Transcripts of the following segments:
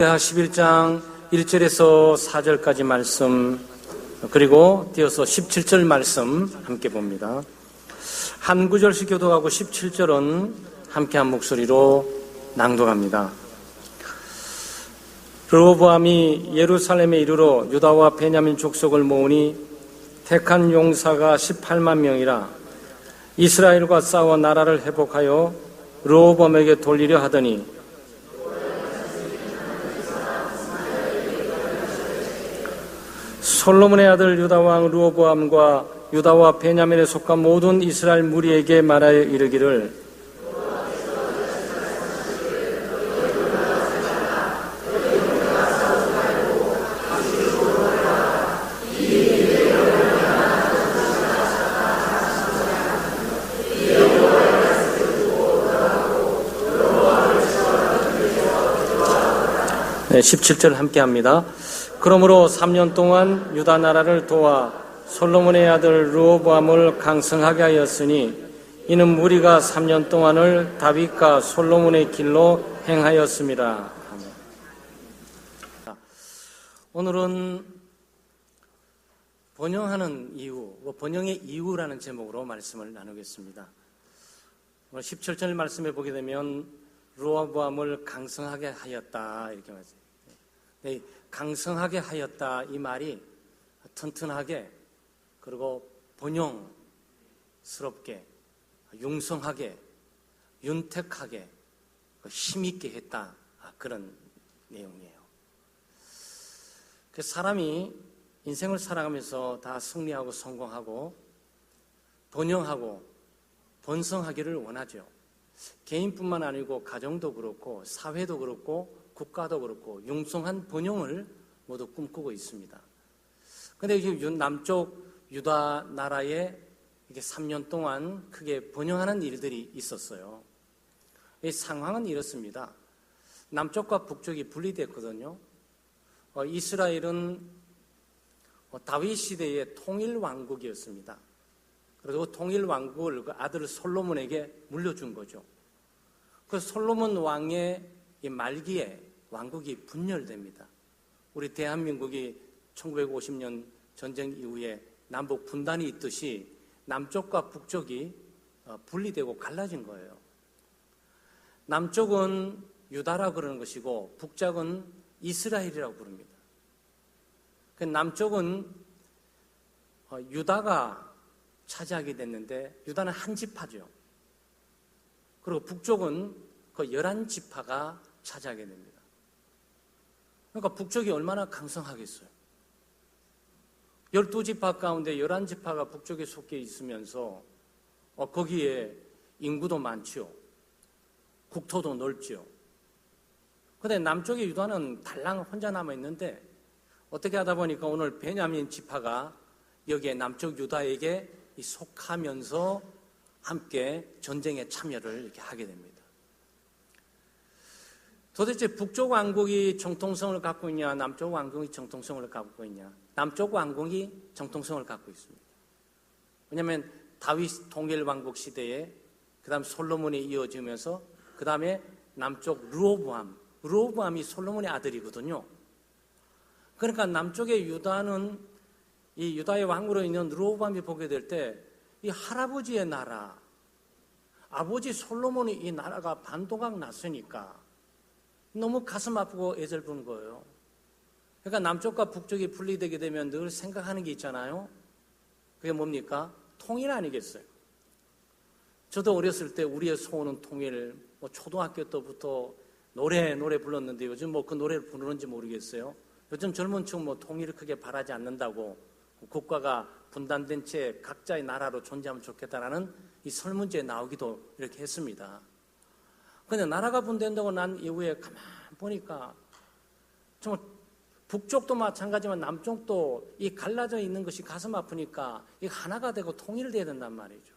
하 11장 1절에서 4절까지 말씀, 그리고 이어서 17절 말씀 함께 봅니다. 한 구절씩 교독하고 17절은 함께 한 목소리로 낭독합니다. 르호보암이 예루살렘에 이르러 유다와 베냐민 족속을 모으니 택한 용사가 18만 명이라 이스라엘과 싸워 나라를 회복하여 르호보암에게 돌리려 하더니 솔로몬의 아들 유다왕 르호보암과 유다와 베냐민에 속한 모든 이스라엘 무리에게 말하여 이르기를 네, 17절 함께 합니다. 그러므로 3년 동안 유다 나라를 도와 솔로몬의 아들 르호보암을 강성하게 하였으니 이는 무리가 3년 동안을 다윗과 솔로몬의 길로 행하였습니다. 오늘은 번영하는 이유, 번영의 이유라는 제목으로 말씀을 나누겠습니다. 오늘 17절 말씀에 보게 되면 르호보암을 강성하게 하였다 이렇게 말씀합니다. 네, 강성하게 하였다 이 말이 튼튼하게 그리고 번영스럽게 융성하게 윤택하게 힘있게 했다 그런 내용이에요. 그 사람이 인생을 살아가면서 다 승리하고 성공하고 번영하고 번성하기를 원하죠. 개인뿐만 아니고 가정도 그렇고 사회도 그렇고 국가도 그렇고 융성한 번영을 모두 꿈꾸고 있습니다. 그런데 남쪽 유다 나라에 이게 3년 동안 크게 번영하는 일들이 있었어요. 이 상황은 이렇습니다. 남쪽과 북쪽이 분리됐거든요. 이스라엘은 다윗 시대의 통일 왕국이었습니다. 그리고 통일 왕국을 그 아들 솔로몬에게 물려준 거죠. 그 솔로몬 왕의 이 말기에 왕국이 분열됩니다. 우리 대한민국이 1950년 전쟁 이후에 남북 분단이 있듯이 남쪽과 북쪽이 분리되고 갈라진 거예요. 남쪽은 유다라고 그러는 것이고 북쪽은 이스라엘이라고 부릅니다. 남쪽은 유다가 차지하게 됐는데 유다는 한 지파죠. 그리고 북쪽은 그 11지파가 차지하게 됩니다. 그러니까 북쪽이 얼마나 강성하겠어요. 12지파 가운데 11지파가 북쪽에 속해 있으면서 거기에 인구도 많죠. 국토도 넓죠. 그런데 남쪽의 유다는 달랑 혼자 남아있는데 어떻게 하다 보니까 오늘 베냐민 지파가 여기에 남쪽 유다에게 속하면서 함께 전쟁에 참여를 이렇게 하게 됩니다. 도대체 북쪽 왕국이 정통성을 갖고 있냐, 남쪽 왕국이 정통성을 갖고 있냐? 남쪽 왕국이 정통성을 갖고 있습니다. 왜냐하면 다윗 통일 왕국 시대에 그 다음 솔로몬이 이어지면서 그 다음에 남쪽 르호보암이 솔로몬의 아들이거든요. 그러니까 남쪽의 유다는 이 유다의 왕으로 있는 르호보암이 보게 될 때 이 할아버지의 나라, 아버지 솔로몬이 이 나라가 반동강 났으니까 너무 가슴 아프고 애절부는 거예요. 그러니까 남쪽과 북쪽이 분리되게 되면 늘 생각하는 게 있잖아요. 그게 뭡니까? 통일 아니겠어요? 저도 어렸을 때 우리의 소원은 통일, 초등학교 때부터 노래 불렀는데 요즘 그 노래를 부르는지 모르겠어요. 요즘 젊은 층 통일을 크게 바라지 않는다고 국가가 분단된 채 각자의 나라로 존재하면 좋겠다라는 이 설문지에 나오기도 이렇게 했습니다. 그런데 나라가 분단되고 난 이후에 가만 보니까 정말 북쪽도 마찬가지지만 남쪽도 이 갈라져 있는 것이 가슴 아프니까 이 하나가 되고 통일돼야 된단 말이죠.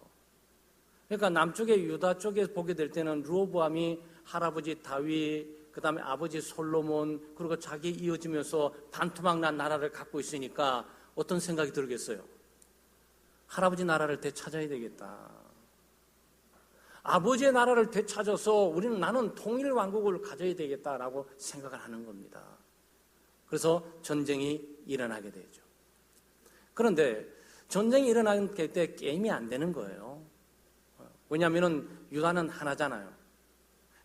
그러니까 남쪽의 유다 쪽에 보게 될 때는 르호보암이 할아버지 다윗, 그 다음에 아버지 솔로몬, 그리고 자기 이어지면서 반토막 난 나라를 갖고 있으니까 어떤 생각이 들겠어요? 할아버지 나라를 되찾아야 되겠다. 아버지의 나라를 되찾아서 나는 통일 왕국을 가져야 되겠다라고 생각을 하는 겁니다. 그래서 전쟁이 일어나게 되죠. 그런데 전쟁이 일어나게 때 게임이 안 되는 거예요. 왜냐하면 유다는 하나잖아요.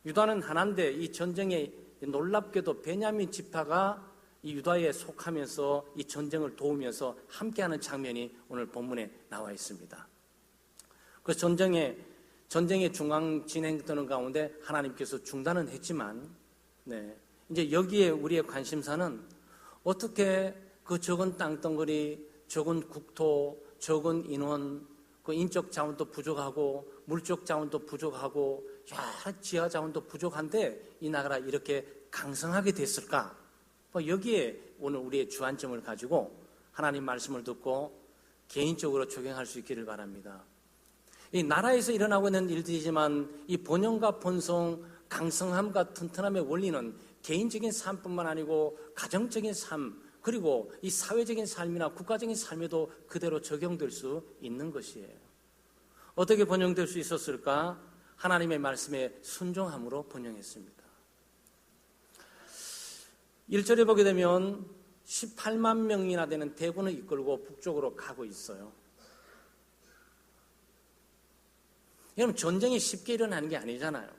유다는 하나인데 이 전쟁에 놀랍게도 베냐민 지파가 이 유다에 속하면서 이 전쟁을 도우면서 함께하는 장면이 오늘 본문에 나와 있습니다. 그 전쟁의 중앙 진행되는 가운데 하나님께서 중단은 했지만, 이제 여기에 우리의 관심사는 어떻게 그 적은 땅덩어리, 적은 국토, 적은 인원, 그 인적 자원도 부족하고 물적 자원도 부족하고 여러 지하 자원도 부족한데 이 나라가 이렇게 강성하게 됐을까? 여기에 오늘 우리의 주안점을 가지고 하나님 말씀을 듣고 개인적으로 적용할 수 있기를 바랍니다. 이 나라에서 일어나고 있는 일들이지만 이 본연과 본성, 강성함과 튼튼함의 원리는 개인적인 삶뿐만 아니고 가정적인 삶, 그리고 이 사회적인 삶이나 국가적인 삶에도 그대로 적용될 수 있는 것이에요. 어떻게 번영될 수 있었을까? 하나님의 말씀에 순종함으로 번영했습니다. 1절에 보게 되면 18만 명이나 되는 대군을 이끌고 북쪽으로 가고 있어요. 여러분, 전쟁이 쉽게 일어나는 게 아니잖아요.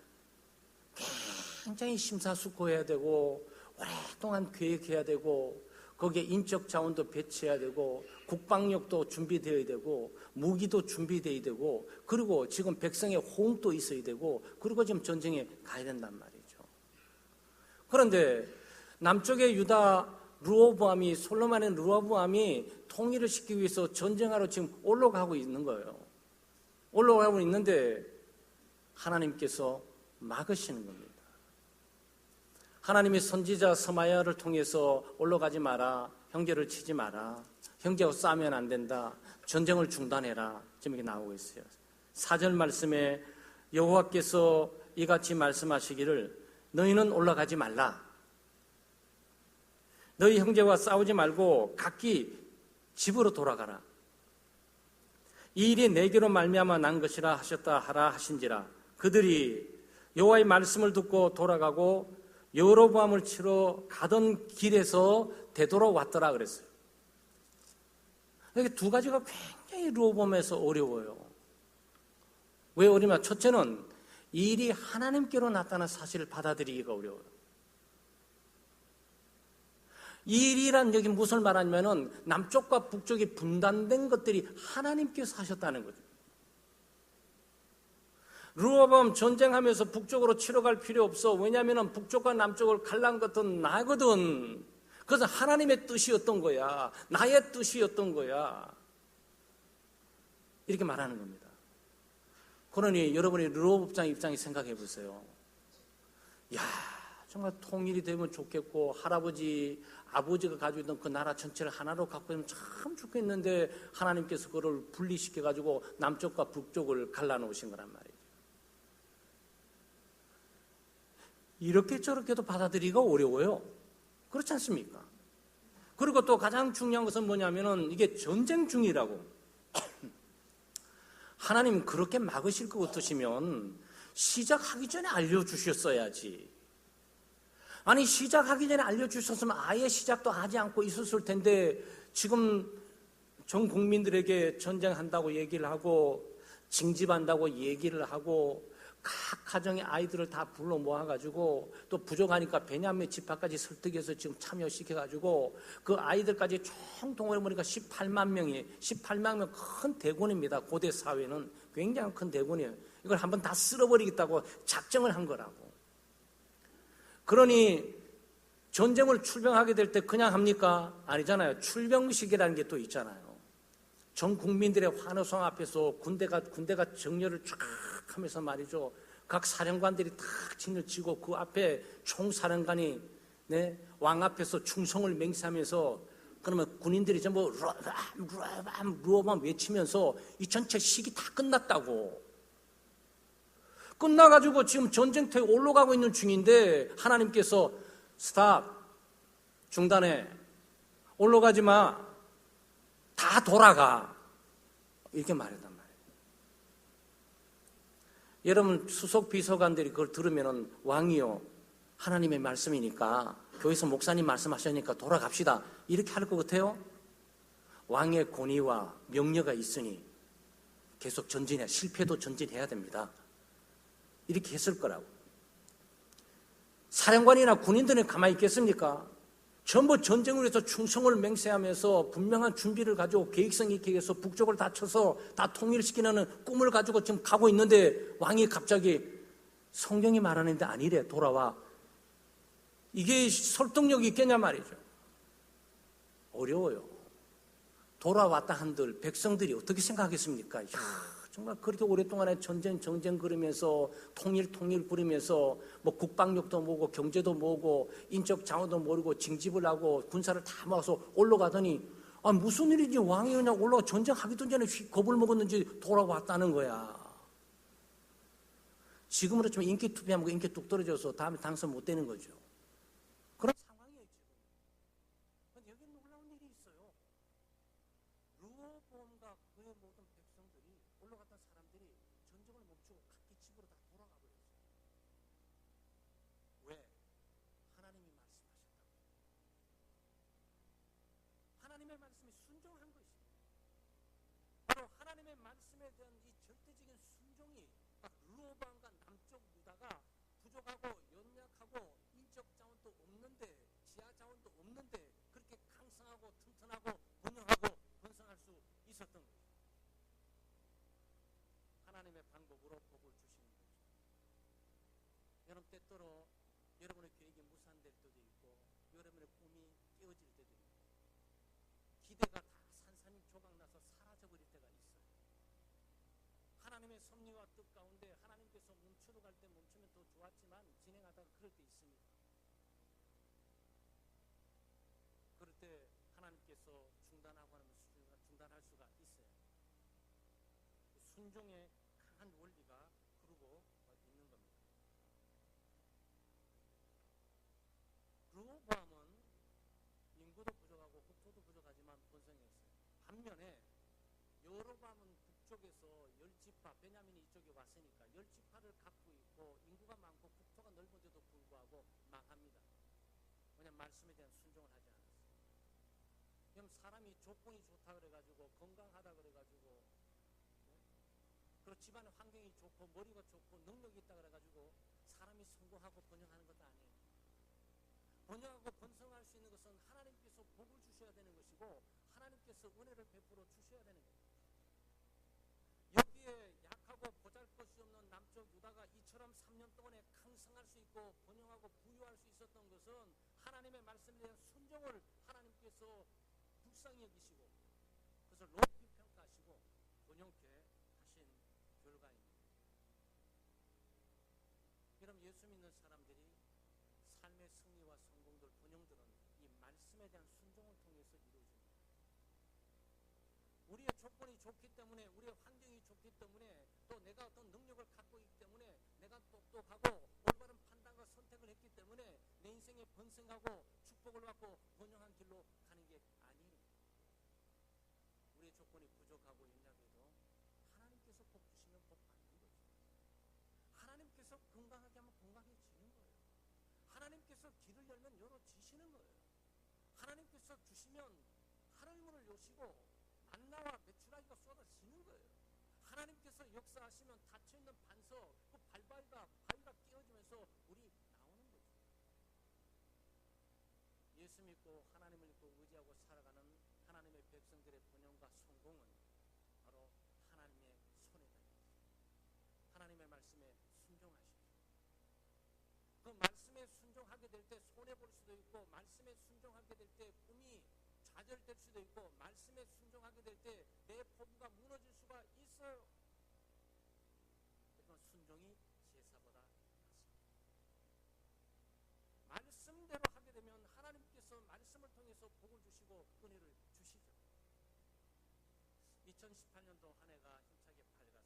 굉장히 심사숙고해야 되고 오랫동안 계획해야 되고 거기에 인적 자원도 배치해야 되고 국방력도 준비되어야 되고 무기도 준비되어야 되고 그리고 지금 백성의 호응도 있어야 되고 그리고 지금 전쟁에 가야 된단 말이죠. 그런데 남쪽의 유다 르호보암이 솔로몬의 르호보암이 통일을 시키기 위해서 전쟁하러 지금 올라가고 있는 거예요. 올라가고 있는데 하나님께서 막으시는 겁니다. 하나님이 선지자 스마야를 통해서 올라가지 마라, 형제를 치지 마라, 형제하고 싸우면 안 된다, 전쟁을 중단해라, 지금 이게 나오고 있어요. 4절 말씀에 여호와께서 이같이 말씀하시기를 너희는 올라가지 말라, 너희 형제와 싸우지 말고 각기 집으로 돌아가라. 이 일이 내게로 말미암아 난 것이라 하셨다 하라 하신지라. 그들이 여호와의 말씀을 듣고 돌아가고 여로보암을 치러 가던 길에서 되돌아왔더라 그랬어요. 이게 두 가지가 굉장히 르호보암에서 어려워요. 왜 어려우냐? 첫째는 이 일이 하나님께로 나타난 사실을 받아들이기가 어려워요. 이 일이란 여기 무슨 말하냐면은 남쪽과 북쪽이 분단된 것들이 하나님께서 하셨다는 거죠. 르호보암 전쟁하면서 북쪽으로 치러 갈 필요 없어. 왜냐하면 북쪽과 남쪽을 갈란 것은 나거든. 그것은 하나님의 뜻이었던 거야. 나의 뜻이었던 거야. 이렇게 말하는 겁니다. 그러니 여러분이 르호보암 입장에 생각해 보세요. 야, 정말 통일이 되면 좋겠고 아버지가 가지고 있던 그 나라 전체를 하나로 갖고 있으면 참 좋겠는데 하나님께서 그걸 분리시켜가지고 남쪽과 북쪽을 갈라놓으신 거란 말이에요. 이렇게 저렇게도 받아들이기가 어려워요. 그렇지 않습니까? 그리고 또 가장 중요한 것은 뭐냐면은 이게 전쟁 중이라고. 하나님 그렇게 막으실 것 같으시면 시작하기 전에 알려주셨어야지. 아니 시작하기 전에 알려주셨으면 아예 시작도 하지 않고 있었을 텐데 지금 전 국민들에게 전쟁한다고 얘기를 하고 징집한다고 얘기를 하고 각 가정의 아이들을 다 불러 모아가지고 또 부족하니까 베냐민 지파까지 설득해서 지금 참여시켜가지고 그 아이들까지 총 동원해 보니까 18만 명 큰 대군입니다. 고대 사회는 굉장히 큰 대군이에요. 이걸 한번 다 쓸어버리겠다고 작정을 한 거라고. 그러니 전쟁을 출병하게 될 때 그냥 합니까? 아니잖아요. 출병식이라는 게 또 있잖아요. 전 국민들의 환호성 앞에서 군대가 정렬을 쫙 하면서 말이죠. 각 사령관들이 탁 진을 치고 그 앞에 총사령관이 왕 앞에서 충성을 맹세하면서 그러면 군인들이 전부 르호보암 외치면서 이 전체 식이 다 끝났다고. 끝나가지고 지금 전쟁터에 올라가고 있는 중인데 하나님께서 스탑, 중단해, 올라가지 마, 다 돌아가 이렇게 말했단 말이에요. 여러분 수석 비서관들이 그걸 들으면 왕이요, 하나님의 말씀이니까 교회에서 목사님 말씀하시니까 돌아갑시다 이렇게 할 것 같아요? 왕의 권위와 명령가 있으니 계속 전진해, 실패도 전진해야 됩니다. 이렇게 했을 거라고. 사령관이나 군인들은 가만히 있겠습니까? 전부 전쟁을 위해서 충성을 맹세하면서 분명한 준비를 가지고 계획성 있게 해서 북쪽을 다 쳐서 다 통일시키는 꿈을 가지고 지금 가고 있는데 왕이 갑자기 성경이 말하는데 아니래, 돌아와. 이게 설득력이 있겠냐 말이죠. 어려워요. 돌아왔다 한들 백성들이 어떻게 생각하겠습니까? 이야, 정말 그렇게 오랫동안에 전쟁 그러면서 통일 부리면서 뭐 국방력도 모으고 경제도 모으고 인적 자원도 모으고 징집을 하고 군사를 다 모아서 올라가더니 무슨 일인지 왕이 그냥 올라가 전쟁하기도 전에 겁을 먹었는지 돌아왔다는 거야. 지금으로 치면 인기 투표하면 인기 뚝 떨어져서 다음에 당선 못 되는 거죠. 그런 상황이에요 지금. 근데 여기 놀라운 일이 있어요. 르호보암과 그의 모든 백성들이 올라갔던 사람들이 전쟁을 멈추고 각기 집으로 다 돌아가 버렸어요. 왜? 하나님이 말씀하셨다고. 하나님의 말씀에 순종한 것입니다. 바로 하나님의 말씀에 대한 이 절대적인 순종이 딱 르호보암과 남쪽 유다가 부족하고 연약하고 인적 자원도 없는데 지하 자원도 없는데 그렇게 강성하고 튼튼하고 번영하고 번성할 수 있었던 거죠. 하나님의 방법으로 복을 주시는 거죠. 여러분 때때로 여러분의 계획이 무산될 때도 있고 여러분의 꿈이 깨어질 때도 있고 기대가 다 산산이 조각나서 사라져버릴 때가 있어요. 하나님의 섭리와 뜻 가운데 하나님께서 멈추러 갈 때 멈추면 더 좋았지만 진행하다가 그럴 때 있습니다. 그럴 때 하나님께서 중단하고 하면 중단할 수가 있어요. 순종의 강한 원리가 그러고 있는 겁니다. 르호보암은 인구도 부족하고 국토도 부족하지만 번성했어요. 반면에 여로보암은 북쪽에서 10지파, 베냐민이 이쪽에 왔으니까 10지파를 갖고 있고 인구가 많고 국토가 넓은데도 불구하고 망합니다. 왜냐하면 말씀에 대한 순종을 하지 않았어요. 그럼 사람이 조건이 좋다 그래가지고 건강하다 그래가지고 그리고 집안의 환경이 좋고 머리가 좋고 능력이 있다 그래가지고 사람이 성공하고 번영하는 것도 아니에요. 번영하고 번성할 수 있는 것은 하나님께서 복을 주셔야 되는 것이고 하나님께서 은혜를 베풀어 주셔야 되는 거예요. 여기에 약하고 보잘것이 없는 남쪽 유다가 이처럼 3년 동안에 강성할 수 있고 번영하고 부유할 수 있었던 것은 하나님의 말씀에 대한 순종을 하나님께서 불쌍히 여기시고 그것을 높이 평가하시고 번영케 하신 결과입니다. 여러분 예수 믿는 사람들이 삶의 승리와 성공들, 번영들은 이 말씀에 대한 순종을 통해서 이루어집니다. 우리의 조건이 좋기 때문에 우리의 환경이 좋기 때문에 또 내가 어떤 능력을 갖고 있기 때문에 내가 똑똑하고 올바른 판단과 선택을 했기 때문에 내 인생에 번성하고 축복을 받고 번영한 길로 가는 게 아니에요. 우리의 조건이 부족하고 연약해도 하나님께서 복 주시면 복 받는 거죠. 하나님께서 건강하게 하면 건강해지는 거예요. 하나님께서 길을 열면 열어지시는 거예요. 하나님께서 주시면 하늘문을 여시고 만나와 메추라기가 쏟아지는 거예요. 하나님께서 역사하시면 닫혀있는 반석, 그 바위가 깨어지면서 우리 나오는 거죠. 예수 믿고 하나님을 믿고 의지하고 살아가는 하나님의 백성들의 번영과 성공은 바로 하나님의 손에 달려있습니다. 하나님의 말씀에 순종하십시오. 그 말씀에 순종하게 될 때 손해볼 수도 있고 말씀에 순종하게 될 때 꿈이 좌절될 수도 있고 말씀에 순종하게 될 때 내 포부가 무너질 수가 있어요. 그러나 순종이 제사보다 낫습니다. 말씀대로 하게 되면 하나님께서 말씀을 통해서 복을 주시고 은혜를 주시죠. 2018년도 한 해가 힘차게 밝았어요.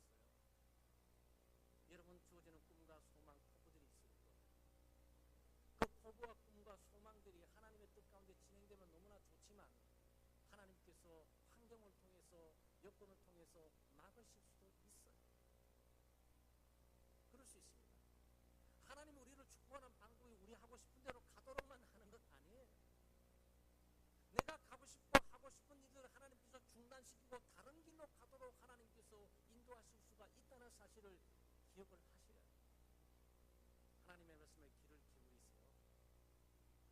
여러분 주어지는 꿈과 소망, 포부들이 있을 거예요. 그 포부와 꿈과 소망들이 하나님의 뜻 가운데 진행되면 너무나 좋지만 하나님께서 환경을 통해서 여건을 통해서 막으실 수도 있어요. 수 있습니다. 하나님이 우리를 축복하는 방법이 우리 하고 싶은 대로 가도록만 하는 것 아니에요. 내가 가고 싶고 하고 싶은 일들을 하나님께서 중단시키고 다른 길로 가도록 하나님께서 인도하실 수가 있다는 사실을 기억을 하셔야 돼요. 하나님의 말씀에 귀를 기울이세요.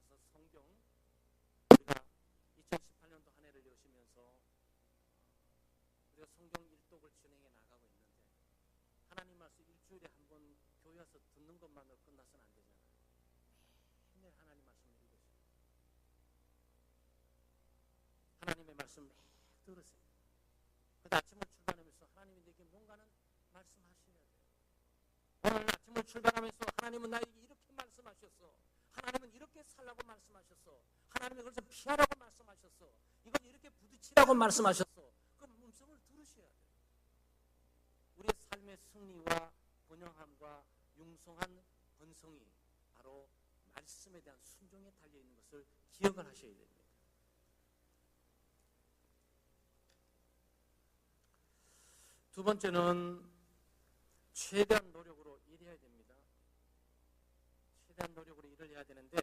그래서 성경 우리가 2018년도 한 해를 여시면서 우리가 성경 일독을 진행해 나가고 있는데 하나님 말씀 일주일에 한 번 교회 와서 듣는 것만으로 끝나서는 안 되잖아요. 매일 하나님 말씀을 읽으세요. 하나님의 말씀을 매일 들으세요. 그래서 아침을 출발하면서 하나님이 내게 뭔가는 말씀하셔야 돼요. 오늘 아침을 출발하면서 하나님은 나에게 이렇게 말씀하셨어. 하나님은 이렇게 살라고 말씀하셨어. 하나님은 그래서 피하라고 말씀하셨어. 이건 이렇게 부딪히라고 말씀하셨어. 그 음성을 들으셔야 돼요. 우리의 삶의 승리와 번영함과 융성한 번성이 바로 말씀에 대한 순종에 달려있는 것을 기억을 하셔야 됩니다. 두 번째는 최대한 노력으로 일해야 됩니다. 최대한 노력으로 일을 해야 되는데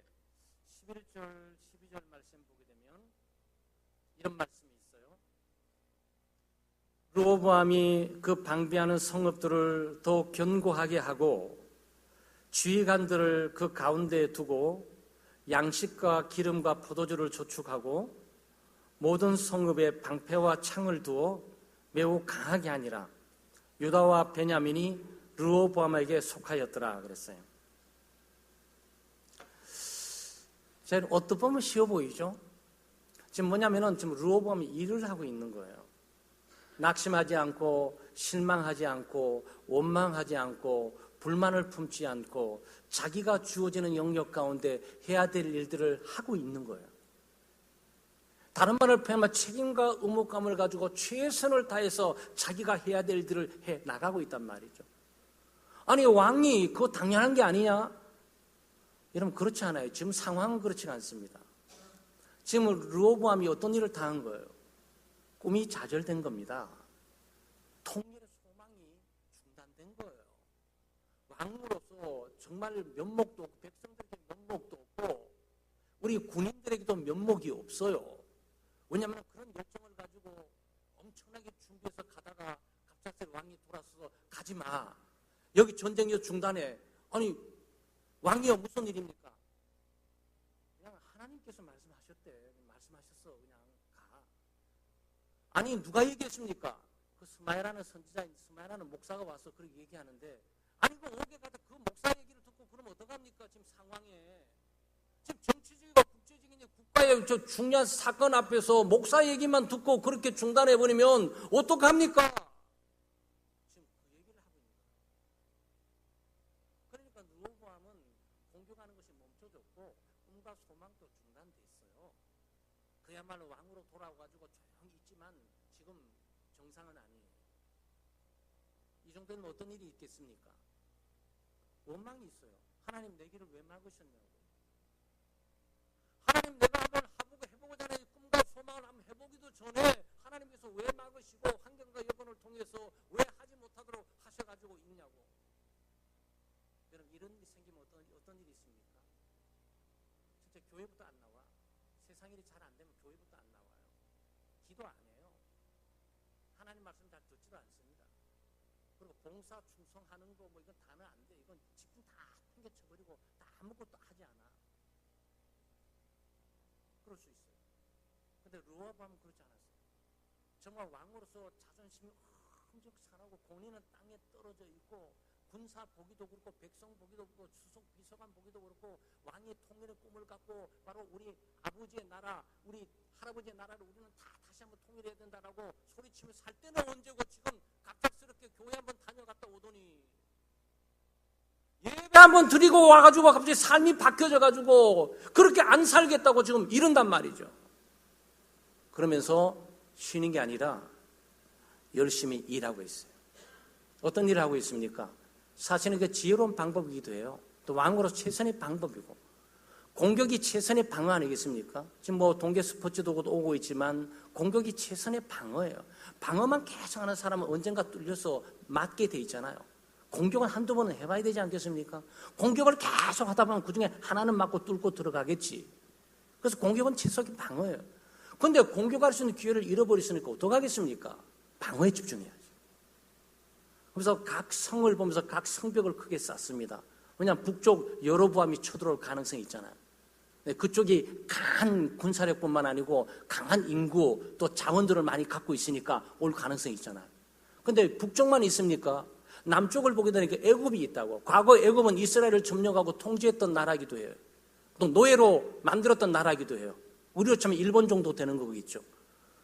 11절, 12절 말씀 보게 되면 이런 말씀이 있어요. 르호보암이 그 방비하는 성읍들을 더 견고하게 하고 주의관들을 그 가운데에 두고 양식과 기름과 포도주를 저축하고 모든 성읍에 방패와 창을 두어 매우 강하게 하니라. 유다와 베냐민이 르호보암에게 속하였더라 그랬어요. 자, 어떻게 보면 쉬워 보이죠? 지금 뭐냐면은 지금 르호보암이 일을 하고 있는 거예요. 낙심하지 않고 실망하지 않고 원망하지 않고 불만을 품지 않고 자기가 주어지는 영역 가운데 해야 될 일들을 하고 있는 거예요. 다른 말을 표현하면 책임과 의무감을 가지고 최선을 다해서 자기가 해야 될 일들을 해 나가고 있단 말이죠. 아니 왕이 그거 당연한 게 아니냐? 여러분 그렇지 않아요. 지금 상황은 그렇지 않습니다. 지금 르호보암이 어떤 일을 당한 거예요? 꿈이 좌절된 겁니다. 통일의 소망이 중단된 거예요. 왕으로서 정말 면목도 없고 백성들에게 면목도 없고 우리 군인들에게도 면목이 없어요. 왜냐하면 그런 열정을 가지고 엄청나게 준비해서 가다가 갑작스레 왕이 돌아서서 가지마. 여기 전쟁이 중단해. 아니 왕이요 무슨 일입니까? 그냥 하나님께서 말씀하셨대. 말씀하셨어. 그냥 가. 아니 누가 얘기했습니까? 그 스마야라는 선지자인 스마야라는 목사가 와서 그렇게 얘기하는데 아니 그 옥에 가서 그 목사 얘기를 듣고 그러면 어떡합니까? 지금 상황에 지금 정치적이고 국제적인 국가의 저 중요한 사건 앞에서 목사 얘기만 듣고 그렇게 중단해버리면 어떡합니까? 지금 그 얘기를 하고 있는 거예요. 그러니까 르호보암은 공격하는 것이 멈춰졌고 꿈과 소망도 중단돼 있어요. 그야말로 왕으로 돌아와가지고 조용히 있지만 지금 정상은 아니에요. 이 정도는 어떤 일이 있겠습니까? 원망이 있어요. 하나님 내 길을 왜 막으셨냐고. 하나님 내가 한번 해보고자 하는 꿈과 소망을 한번 해보기도 전에 하나님께서 왜 막으시고 환경과 여건을 통해서 왜 하지 못하도록 하셔가지고 있냐고. 여러분 이런 일이 생기면 어떤 일이 있습니까? 진짜 교회부터 안 나와. 세상 일이 잘 안 되면 교회부터 안 나와요. 기도 안 해요. 하나님 말씀 잘 듣지도 않습니다. 그리고 봉사 충성하는 거 뭐 이건 다는 안 돼. 이건 직분 다 챙겨쳐버리고 다 아무것도 하지 않아. 그럴 수 있어요. 근데 르호보암은 그렇지 않았어요. 정말 왕으로서 자존심이 엄청 상하고 공인은 땅에 떨어져 있고 군사 보기도 그렇고 백성 보기도 그렇고 수석 비서관 보기도 그렇고 왕의 통일의 꿈을 갖고 바로 우리 아버지의 나라 우리 할아버지의 나라를 우리는 다 다시 한번 통일해야 된다라고 소리치며 살 때는 언제고 지금 갑작스럽게 교회 한번 다녀갔다 오더니 예배 한번 드리고 와가지고 갑자기 삶이 바뀌어져가지고 그렇게 안 살겠다고 지금 이런단 말이죠. 그러면서 쉬는 게 아니라 열심히 일하고 있어요. 어떤 일을 하고 있습니까? 사실은 그 지혜로운 방법이기도 해요. 또 왕으로서 최선의 방법이고 공격이 최선의 방어 아니겠습니까? 지금 뭐 동계 스포츠도 오고 있지만 공격이 최선의 방어예요. 방어만 계속 하는 사람은 언젠가 뚫려서 맞게 돼 있잖아요. 공격은 한두 번은 해봐야 되지 않겠습니까? 공격을 계속 하다 보면 그중에 하나는 맞고 뚫고 들어가겠지. 그래서 공격은 지속이 방어예요. 그런데 공격할 수 있는 기회를 잃어버렸으니까 어떡하겠습니까? 방어에 집중해야죠. 그래서 각 성을 보면서 각 성벽을 크게 쌓습니다. 왜냐하면 북쪽 여로보암이 쳐들어올 가능성이 있잖아요. 그쪽이 강한 군사력뿐만 아니고 강한 인구 또 자원들을 많이 갖고 있으니까 올 가능성이 있잖아요. 그런데 북쪽만 있습니까? 남쪽을 보게 되니까 애굽이 있다고. 과거 애굽은 이스라엘을 점령하고 통치했던 나라이기도 해요. 또 노예로 만들었던 나라이기도 해요. 우리로 치면 일본 정도 되는 거겠죠.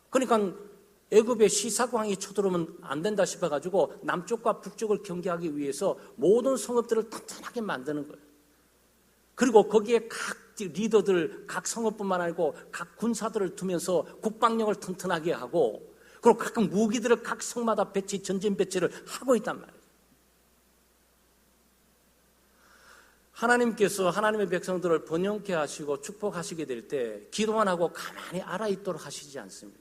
그러니까 애굽의 시사광이 쳐들어오면 안 된다 싶어가지고 남쪽과 북쪽을 경계하기 위해서 모든 성읍들을 튼튼하게 만드는 거예요. 그리고 거기에 각 리더들, 각 성읍뿐만 아니고 각 군사들을 두면서 국방력을 튼튼하게 하고 그리고 각 무기들을 각 성마다 전진 배치를 하고 있단 말이에요. 하나님께서 하나님의 백성들을 번영케 하시고 축복하시게 될 때 기도만 하고 가만히 알아있도록 하시지 않습니다.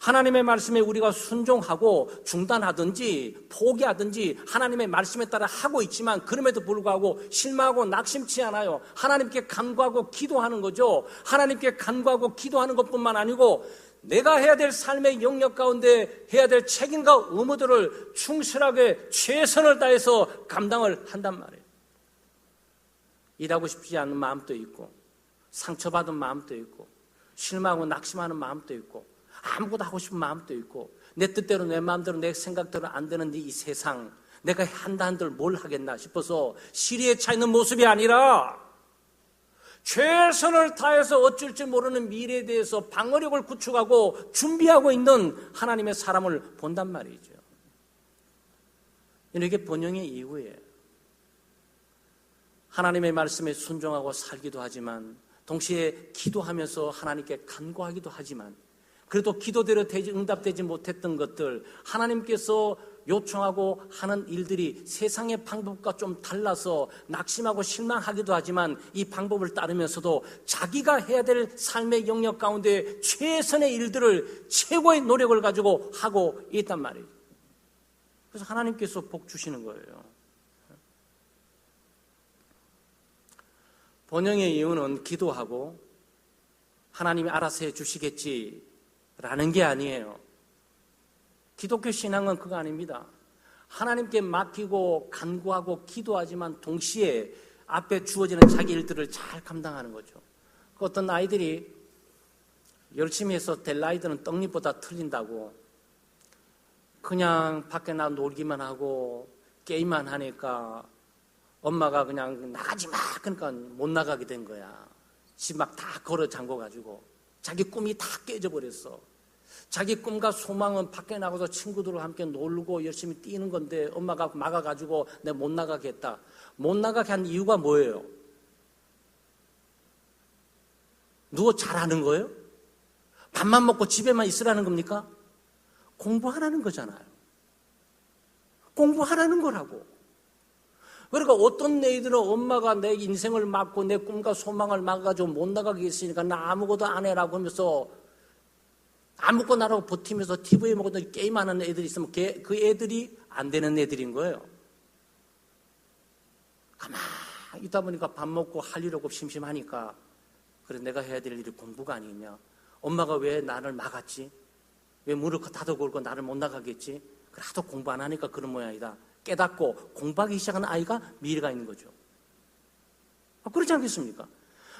하나님의 말씀에 우리가 순종하고 중단하든지 포기하든지 하나님의 말씀에 따라 하고 있지만 그럼에도 불구하고 실망하고 낙심치 않아요. 하나님께 간구하고 기도하는 거죠. 하나님께 간구하고 기도하는 것뿐만 아니고 내가 해야 될 삶의 영역 가운데 해야 될 책임과 의무들을 충실하게 최선을 다해서 감당을 한단 말이에요. 일하고 싶지 않은 마음도 있고 상처받은 마음도 있고 실망하고 낙심하는 마음도 있고 아무것도 하고 싶은 마음도 있고 내 뜻대로 내 마음대로 내 생각대로 안 되는 이 세상 내가 한다 한들 뭘 하겠나 싶어서 시리에 차 있는 모습이 아니라 최선을 다해서 어쩔 줄 모르는 미래에 대해서 방어력을 구축하고 준비하고 있는 하나님의 사람을 본단 말이죠. 이게 번영의 이유예요. 하나님의 말씀에 순종하고 살기도 하지만 동시에 기도하면서 하나님께 간구하기도 하지만 그래도 기도대로 응답되지 못했던 것들 하나님께서 요청하고 하는 일들이 세상의 방법과 좀 달라서 낙심하고 실망하기도 하지만 이 방법을 따르면서도 자기가 해야 될 삶의 영역 가운데 최선의 일들을 최고의 노력을 가지고 하고 있단 말이에요. 그래서 하나님께서 복 주시는 거예요. 번영의 이유는 기도하고 하나님이 알아서 해주시겠지라는 게 아니에요. 기독교 신앙은 그거 아닙니다. 하나님께 맡기고 간구하고 기도하지만 동시에 앞에 주어지는 자기 일들을 잘 감당하는 거죠. 어떤 아이들이 열심히 해서 될 아이들은 떡잎보다 틀린다고 그냥 밖에 나 놀기만 하고 게임만 하니까 엄마가 그냥 나가지 마 그러니까 못 나가게 된 거야. 집 막 다 걸어 잠궈가지고 자기 꿈이 다 깨져버렸어. 자기 꿈과 소망은 밖에 나가서 친구들과 함께 놀고 열심히 뛰는 건데 엄마가 막아가지고 내가 못 나가게 했다. 못 나가게 한 이유가 뭐예요? 누구 잘하는 거예요? 밥만 먹고 집에만 있으라는 겁니까? 공부하라는 거잖아요. 공부하라는 거라고. 그러니까 어떤 애들은 엄마가 내 인생을 막고 내 꿈과 소망을 막아가지고 못 나가게 했으니까 나 아무것도 안 해라고 하면서 아무것도 안 하고 버티면서 TV에 먹었던 게임하는 애들이 있으면 그 애들이 안 되는 애들인 거예요. 가만히 있다 보니까 밥 먹고 할 일 없고 심심하니까 그래 내가 해야 될 일이 공부가 아니냐. 엄마가 왜 나를 막았지? 왜 무릎 닫아 걸고 나를 못 나가겠지? 그래 하도 공부 안 하니까 그런 모양이다. 깨닫고 공부하기 시작하는 아이가 미래가 있는 거죠. 그렇지 않겠습니까?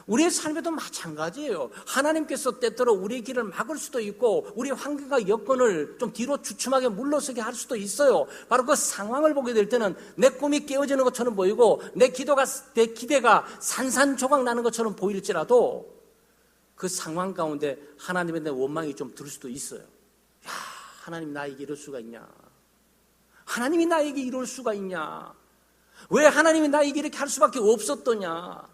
우리의 삶에도 마찬가지예요. 하나님께서 때때로 우리의 길을 막을 수도 있고 우리 환경과 여건을 좀 뒤로 주춤하게 물러서게 할 수도 있어요. 바로 그 상황을 보게 될 때는 내 꿈이 깨어지는 것처럼 보이고 내 기대가 산산조각 나는 것처럼 보일지라도 그 상황 가운데 하나님의 내 원망이 좀 들 수도 있어요. 야, 하나님 나에게 이럴 수가 있냐? 하나님이 나에게 이럴 수가 있냐? 왜 하나님이 나에게 이렇게 할 수밖에 없었더냐?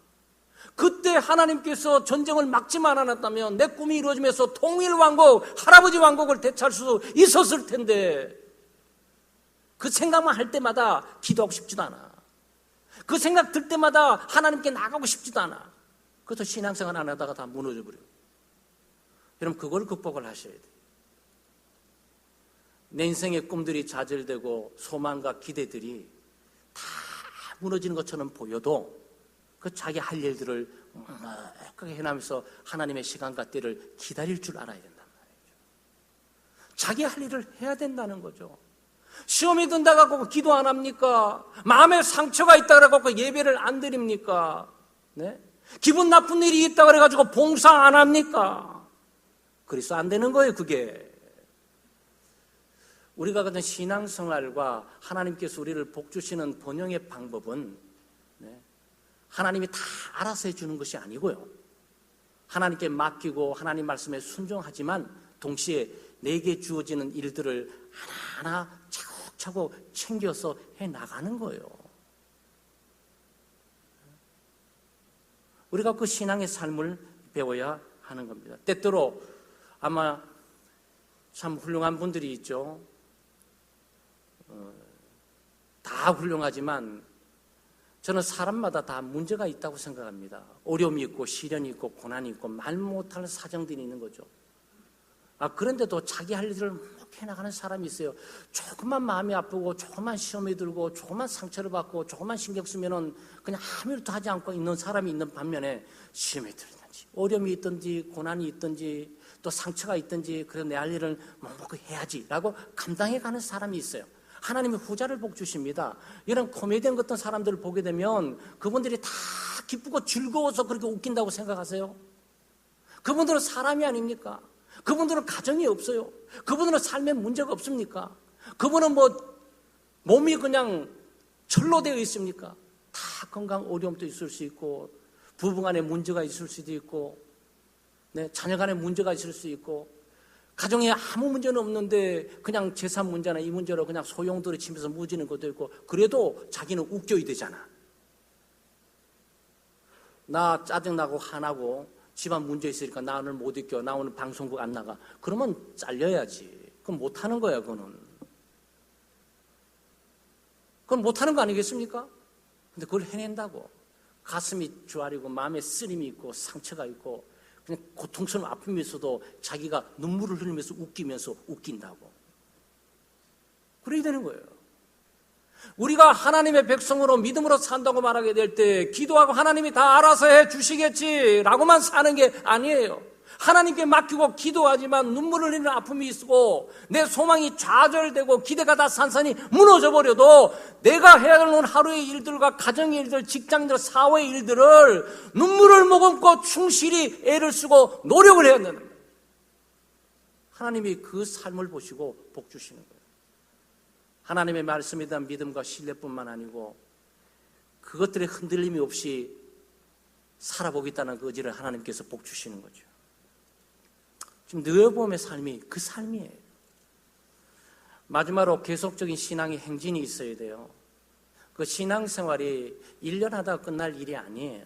그때 하나님께서 전쟁을 막지만 않았다면 내 꿈이 이루어지면서 통일왕국, 할아버지 왕국을 되찾을 수 있었을 텐데 그 생각만 할 때마다 기도하고 싶지도 않아. 그 생각 들 때마다 하나님께 나가고 싶지도 않아. 그래서 신앙생활 안 하다가 다 무너져 버려요. 여러분 그걸 극복을 하셔야 돼요. 내 인생의 꿈들이 좌절되고 소망과 기대들이 다 무너지는 것처럼 보여도 그 자기 할 일들을 묵묵하게 해나면서 하나님의 시간과 때를 기다릴 줄 알아야 된단 말이죠. 자기 할 일을 해야 된다는 거죠. 시험이 든다고 기도 안 합니까? 마음에 상처가 있다고 예배를 안 드립니까? 네? 기분 나쁜 일이 있다고 그래가지고 봉사 안 합니까? 그래서 안 되는 거예요, 그게. 우리가 가진 신앙생활과 하나님께서 우리를 복주시는 번영의 방법은 하나님이 다 알아서 해주는 것이 아니고요. 하나님께 맡기고 하나님 말씀에 순종하지만 동시에 내게 주어지는 일들을 하나하나 차곡차곡 챙겨서 해나가는 거예요. 우리가 그 신앙의 삶을 배워야 하는 겁니다. 때때로 아마 참 훌륭한 분들이 있죠. 다 훌륭하지만 저는 사람마다 다 문제가 있다고 생각합니다. 어려움이 있고 시련이 있고 고난이 있고 말 못할 사정들이 있는 거죠. 그런데도 자기 할 일을 막 해나가는 사람이 있어요. 조금만 마음이 아프고 조금만 시험이 들고 조금만 상처를 받고 조금만 신경 쓰면은 그냥 아무것도 하지 않고 있는 사람이 있는 반면에 시험이 들든지 어려움이 있든지 고난이 있든지 또 상처가 있든지 그래서 내 할 일을 묵묵히 해야지라고 감당해가는 사람이 있어요. 하나님이 후자를 복 주십니다. 이런 코미디언 같은 사람들을 보게 되면 그분들이 다 기쁘고 즐거워서 그렇게 웃긴다고 생각하세요? 그분들은 사람이 아닙니까? 그분들은 가정이 없어요. 그분들은 삶에 문제가 없습니까? 그분은 몸이 그냥 철로 되어 있습니까? 다 건강 어려움도 있을 수 있고 부부간에 문제가 있을 수도 있고 자녀간에 문제가 있을 수 있고 가정에 아무 문제는 없는데 그냥 재산 문제나 이 문제로 그냥 소용돌이 치면서 무지는 것도 있고 그래도 자기는 웃겨야 되잖아. 나 짜증나고 화나고 집안 문제 있으니까 나 오늘 못 웃겨. 나 오늘 방송국 안 나가. 그러면 잘려야지. 그럼 못하는 거야, 그건 못하는 거 아니겠습니까? 근데 그걸 해낸다고. 가슴이 주아리고 마음에 쓰림이 있고 상처가 있고 그냥 고통스러운 아픔이 있어도 자기가 눈물을 흘리면서 웃기면서 웃긴다고. 그래야 되는 거예요. 우리가 하나님의 백성으로 믿음으로 산다고 말하게 될 때 기도하고 하나님이 다 알아서 해 주시겠지라고만 사는 게 아니에요. 하나님께 맡기고 기도하지만 눈물을 흘리는 아픔이 있고 내 소망이 좌절되고 기대가 다 산산이 무너져 버려도 내가 해야 되는 하루의 일들과 가정의 일들, 직장들, 사회의 일들을 눈물을 머금고 충실히 애를 쓰고 노력을 해야 되는 거예요. 하나님이 그 삶을 보시고 복 주시는 거예요. 하나님의 말씀에 대한 믿음과 신뢰뿐만 아니고 그것들의 흔들림이 없이 살아보겠다는 그 의지를 하나님께서 복 주시는 거죠. 지금 느헤보암의 삶이 그 삶이에요. 마지막으로 계속적인 신앙의 행진이 있어야 돼요. 그 신앙생활이 1년 하다가 끝날 일이 아니에요.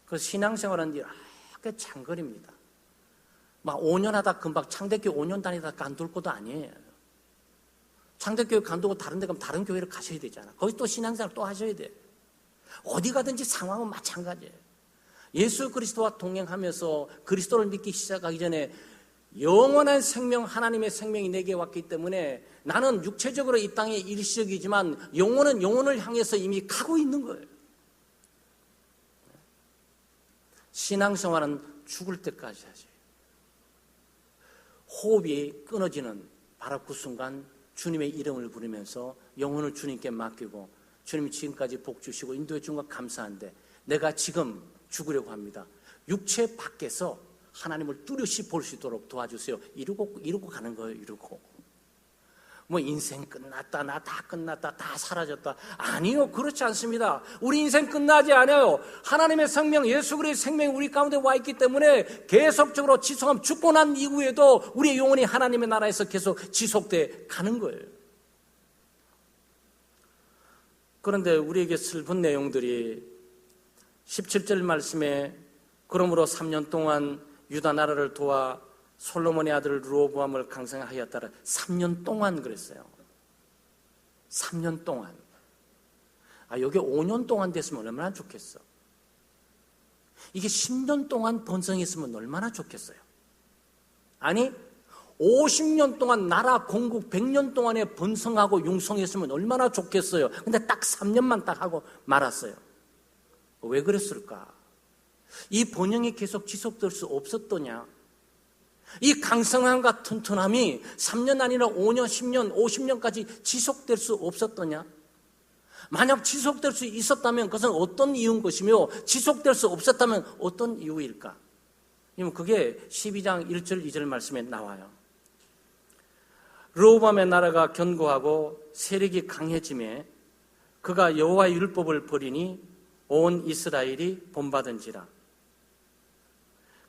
그 신앙생활은 이렇게 장거리입니다. 막 5년 하다 금방 창대교회 5년 다니다 간둘 것도 아니에요. 창대교회 간두고 다른 데 가면 다른 교회를 가셔야 되잖아. 거기 또 신앙생활 또 하셔야 돼. 어디 가든지 상황은 마찬가지예요. 예수 그리스도와 동행하면서 그리스도를 믿기 시작하기 전에 영원한 생명, 하나님의 생명이 내게 왔기 때문에 나는 육체적으로 이 땅에 일시적이지만 영혼은 영혼을 향해서 이미 가고 있는 거예요. 신앙생활은 죽을 때까지 하죠. 호흡이 끊어지는 바로 그 순간 주님의 이름을 부르면서 영혼을 주님께 맡기고 주님이 지금까지 복 주시고 인도해 준 것 감사한데 내가 지금 죽으려고 합니다. 육체 밖에서 하나님을 뚜렷이 볼 수 있도록 도와주세요. 이러고 가는 거예요. 이러고. 인생 끝났다. 나 다 끝났다. 다 사라졌다. 아니요. 그렇지 않습니다. 우리 인생 끝나지 않아요. 하나님의 생명, 예수 그리스도의 생명이 우리 가운데 와 있기 때문에 계속적으로 지속하면 죽고 난 이후에도 우리의 영혼이 하나님의 나라에서 계속 지속돼 가는 거예요. 그런데 우리에게 슬픈 내용들이 17절 말씀에 그러므로 3년 동안 유다 나라를 도와 솔로몬의 아들 르호보암을 강성하였다라. 3년 동안 그랬어요. 3년 동안. 여기 5년 동안 됐으면 얼마나 좋겠어. 이게 10년 동안 번성했으면 얼마나 좋겠어요. 아니 50년 동안 나라 건국 100년 동안에 번성하고 융성했으면 얼마나 좋겠어요. 근데 딱 3년만 딱 하고 말았어요. 왜 그랬을까? 이 번영이 계속 지속될 수 없었더냐? 이 강성함과 튼튼함이 3년 아니라 5년, 10년, 50년까지 지속될 수 없었더냐? 만약 지속될 수 있었다면 그것은 어떤 이유인 것이며 지속될 수 없었다면 어떤 이유일까? 그게 12장 1절 2절 말씀에 나와요. 르호보암의 나라가 견고하고 세력이 강해짐에 그가 여호와의 율법을 버리니 온 이스라엘이 본받은지라.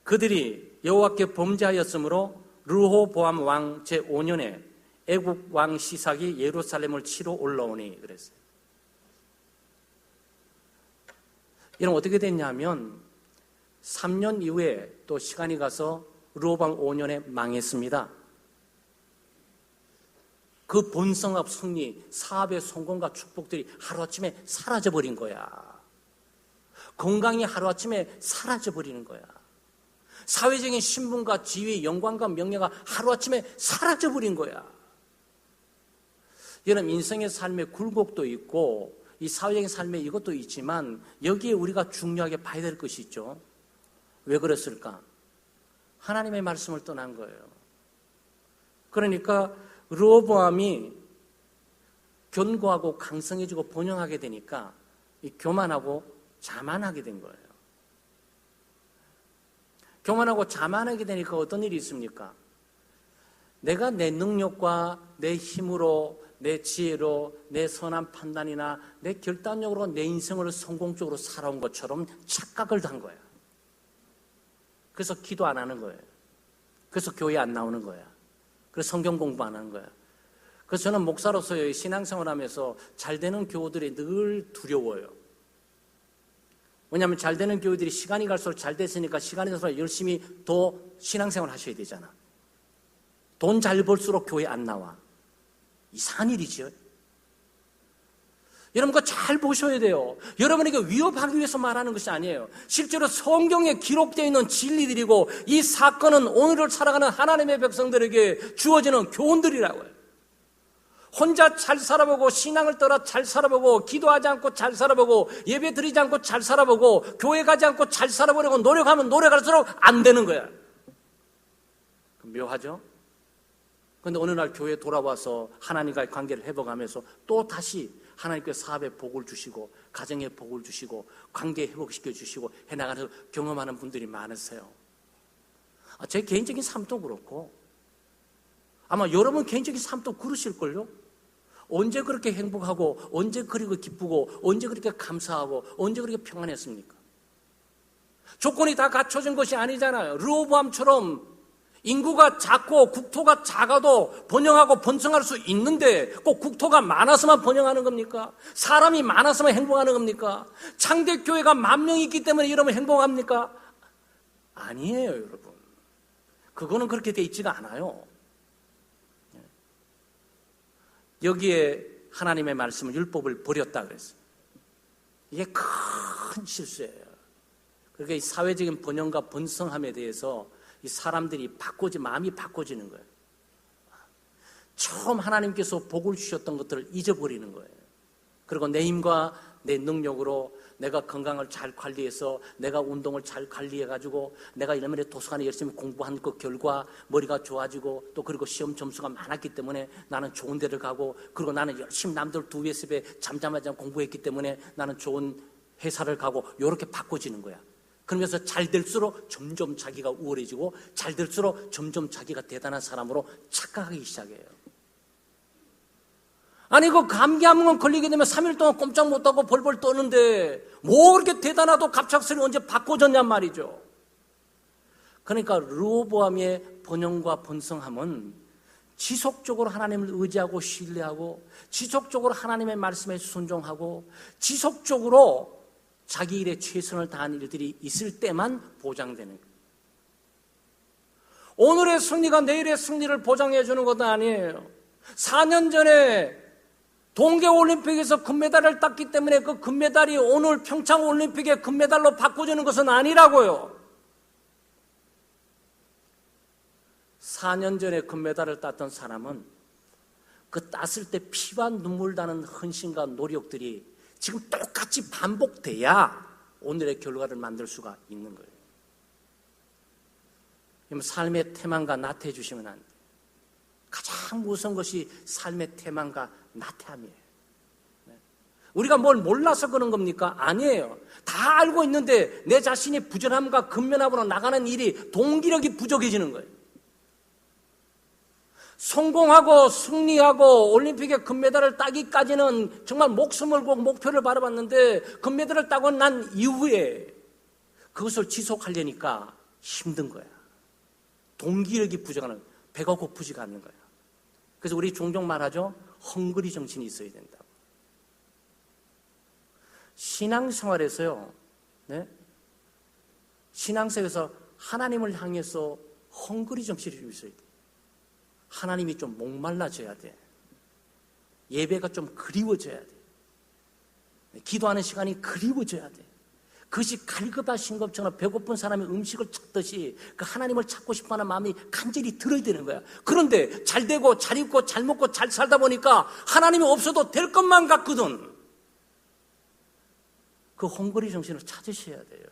그들이 여호와께 범죄하였으므로 르호보암 왕 제5년에 애국 왕 시삭이 예루살렘을 치러 올라오니 그랬어요. 이런 어떻게 됐냐면 3년 이후에 또 시간이 가서 르호보암 5년에 망했습니다. 그 번성업 승리, 사업의 성공과 축복들이 하루아침에 사라져버린 거야. 건강이 하루아침에 사라져버리는 거야. 사회적인 신분과 지위, 영광과 명예가 하루아침에 사라져버린 거야. 여러분, 인생의 삶의 굴곡도 있고 이 사회적인 삶에 이것도 있지만 여기에 우리가 중요하게 봐야 될 것이 있죠. 왜 그랬을까? 하나님의 말씀을 떠난 거예요. 그러니까 르호보암이 견고하고 강성해지고 번영하게 되니까 이 교만하고 자만하게 된 거예요. 교만하고 자만하게 되니까 어떤 일이 있습니까? 내가 내 능력과 내 힘으로, 내 지혜로, 내 선한 판단이나 내 결단력으로 내 인생을 성공적으로 살아온 것처럼 착각을 한 거야. 그래서 기도 안 하는 거예요. 그래서 교회 안 나오는 거야. 그래서 성경 공부 안 하는 거야. 그래서 저는 목사로서의 신앙생활 하면서 잘 되는 교우들이 늘 두려워요. 왜냐하면 잘 되는 교우들이 시간이 갈수록 잘 됐으니까 시간이 갈수록 열심히 더 신앙생활 하셔야 되잖아. 돈 잘 벌수록 교회 안 나와. 이상한 일이죠. 여러분 그거 잘 보셔야 돼요. 여러분에게 위협하기 위해서 말하는 것이 아니에요. 실제로 성경에 기록되어 있는 진리들이고 이 사건은 오늘을 살아가는 하나님의 백성들에게 주어지는 교훈들이라고요. 혼자 잘 살아보고 신앙을 떠나 잘 살아보고 기도하지 않고 잘 살아보고 예배 드리지 않고 잘 살아보고 교회 가지 않고 잘 살아보려고 노력하면 노력할수록 안 되는 거야. 묘하죠? 그런데 어느 날 교회에 돌아와서 하나님과의 관계를 회복하면서 또 다시 하나님께 사업에 복을 주시고 가정에 복을 주시고 관계 회복시켜 주시고 해나가는 경험하는 분들이 많으세요. 제 개인적인 삶도 그렇고 아마 여러분 개인적인 삶도 그러실걸요? 언제 그렇게 행복하고 언제 그리고 기쁘고 언제 그렇게 감사하고 언제 그렇게 평안했습니까? 조건이 다 갖춰진 것이 아니잖아요. 르호보암처럼 인구가 작고 국토가 작아도 번영하고 번성할 수 있는데 꼭 국토가 많아서만 번영하는 겁니까? 사람이 많아서만 행복하는 겁니까? 창대교회가 10,000명이 있기 때문에 여러분 행복합니까? 아니에요, 여러분. 그거는 그렇게 돼 있지가 않아요. 여기에 하나님의 말씀을 율법을 버렸다 그랬어요. 이게 큰 실수예요. 그러니까 이 사회적인 번영과 번성함에 대해서 이 사람들이 마음이 바꿔지는 거예요. 처음 하나님께서 복을 주셨던 것들을 잊어버리는 거예요. 그리고 내 힘과 내 능력으로 내가 건강을 잘 관리해서 내가 운동을 잘 관리해가지고 내가 이러면 도서관에 열심히 공부한 그 결과 머리가 좋아지고 또 그리고 시험 점수가 많았기 때문에 나는 좋은 데를 가고 그리고 나는 열심히 남들 2배, 3배 잠잠하지 않고 공부했기 때문에 나는 좋은 회사를 가고 이렇게 바꿔지는 거야. 그러면서 잘 될수록 점점 자기가 우월해지고 잘 될수록 점점 자기가 대단한 사람으로 착각하기 시작해요. 아니 그 감기 한 번 걸리게 되면 3일 동안 꼼짝 못하고 벌벌 떠는데 뭐 그렇게 대단하도 갑작스레 언제 바꿔졌냔 말이죠. 그러니까 르호보암의 번영과 번성함은 지속적으로 하나님을 의지하고 신뢰하고 지속적으로 하나님의 말씀에 순종하고 지속적으로 자기 일에 최선을 다하는 일들이 있을 때만 보장되는 거예요. 오늘의 승리가 내일의 승리를 보장해 주는 것도 아니에요. 4년 전에 동계올림픽에서 금메달을 땄기 때문에 그 금메달이 오늘 평창올림픽의 금메달로 바꿔주는 것은 아니라고요. 4년 전에 금메달을 땄던 사람은 그 땄을 때 피와 눈물 나는 헌신과 노력들이 지금 똑같이 반복돼야 오늘의 결과를 만들 수가 있는 거예요. 그럼 삶의 태만과 나태해 주시면 안 돼요. 가장 무서운 것이 삶의 태만과 나태함이에요. 우리가 뭘 몰라서 그런 겁니까? 아니에요. 다 알고 있는데 내 자신이 부전함과 근면함으로 나가는 일이 동기력이 부족해지는 거예요. 성공하고 승리하고 올림픽에 금메달을 따기까지는 정말 목숨을 걸고 목표를 바라봤는데 금메달을 따고 난 이후에 그것을 지속하려니까 힘든 거야. 동기력이 부족하는 거야. 배가 고프지가 않는 거야. 그래서 우리 종종 말하죠. 헝그리 정신이 있어야 된다고. 신앙생활에서요. 네? 신앙생활에서 하나님을 향해서 헝그리 정신이 좀 있어야 돼. 하나님이 좀 목말라져야 돼. 예배가 좀 그리워져야 돼. 기도하는 시간이 그리워져야 돼. 그것이 갈급하신 것처럼 배고픈 사람이 음식을 찾듯이 그 하나님을 찾고 싶어하는 마음이 간절히 들어야 되는 거야. 그런데 잘 되고 잘 입고 잘 먹고 잘 살다 보니까 하나님이 없어도 될 것만 같거든. 그 헝그리 정신을 찾으셔야 돼요.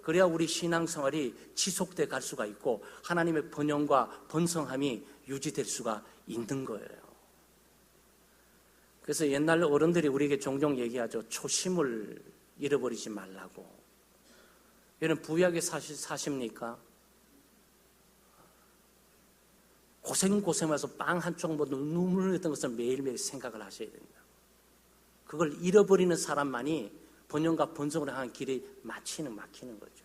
그래야 우리 신앙생활이 지속돼 갈 수가 있고 하나님의 번영과 번성함이 유지될 수가 있는 거예요. 그래서 옛날 어른들이 우리에게 종종 얘기하죠. 초심을 잃어버리지 말라고. 여러분 부유하게 사십니까? 고생하면서 빵 한 조각보다 눈물을 흘렸던 것을 매일매일 생각을 하셔야 됩니다. 그걸 잃어버리는 사람만이 번영과 번성을 향한 길이 막히는 거죠.